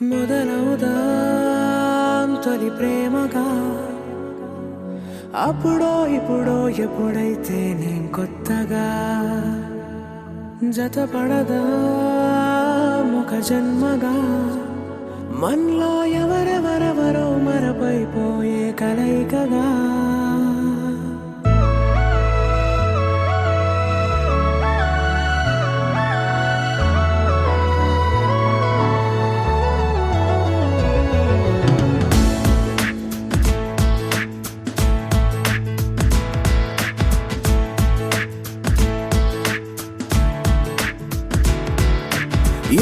మొదలవుదాం తొలి ప్రేమగా అప్పుడో ఇప్పుడో ఎప్పుడైతే నేను కొత్తగా జతపడదా ఒక జన్మగా మనలో ఎవరెవరెవరో మరపైపోయే కలయికగా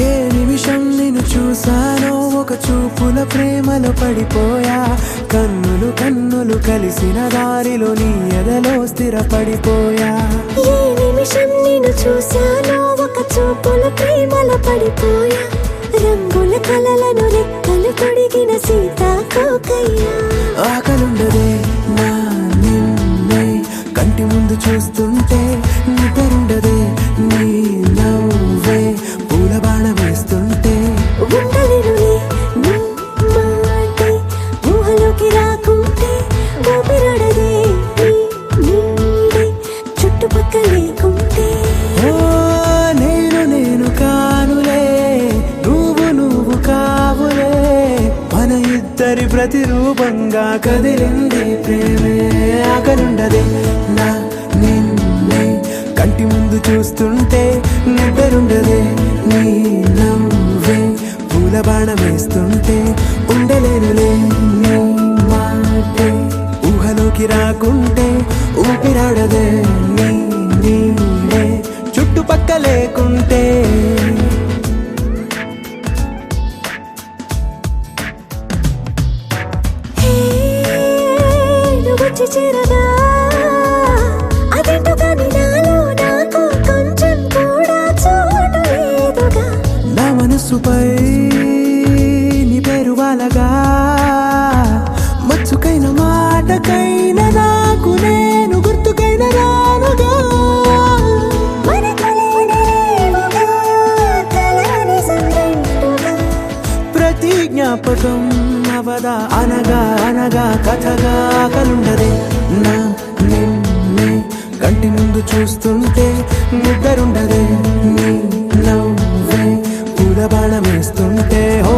ఏ నిమిషం నిన్ను చూసానో ఒక చూపుల ప్రేమలో పడిపోయా కన్నులు కన్నులు కలిసిన దారిలో నీ ఎదలో స్థిరపడిపోయా ఏ నిమిషం నిన్ను చూసానో ఒక చూపుల ప్రేమలో పడిపోయా రంగుల కలలను రెక్కలు తొడిగిన సీతాకోకయ్యా ఆకలుండదే నా నిన్నే కంటి ముందు చూస్తుంటే నిద్రుండదే నీ నవ్వే పూల బాణ వేస్తుంటే ఉండలేనులే నీ మాటే ఊహలోకి రాకుంటే ఊపిరాడదే నీ నీడే చుట్టుపక్కల లేకుంటే ఓ నేను కానులే నువ్వు కావులే మన ఇద్దరి ప్రతిరూపంగా కదిలింది ప్రేమే ఆకలుండదే నా నిన్నే కంటి ముందు చూస్తుంటే నిద్రుండదే నీ నవ్వే పూల బాణ వేస్తుంటే ఉండలేనులే నీ మాటే ఊహలోకి రాకుంటే ఊపిరాడదే నీ నీడే చుట్టుపక్క లేకుంటే హే నువ్వు వచ్చి చేరగా అదేంటో కానీ నాలో నాకు కొంచెం కూడా చోటు లేదుగా నా మనసుపై నీ పేరు వాలగా మచ్చుకైన మాటకైన నాకు నేను గుర్తుకైన రానుగా మనకులేనిలేవుగా కలని సంరెండుగా ప్రతి జ్ఞాపకం అవదా అనగా అనగా కథగా కలుండదే నా నిన్నే కంటి ముందు చూస్తుంటే నిద్రుండదే నీ నవ్వే పూల బాణ వేస్తుంటే ఓ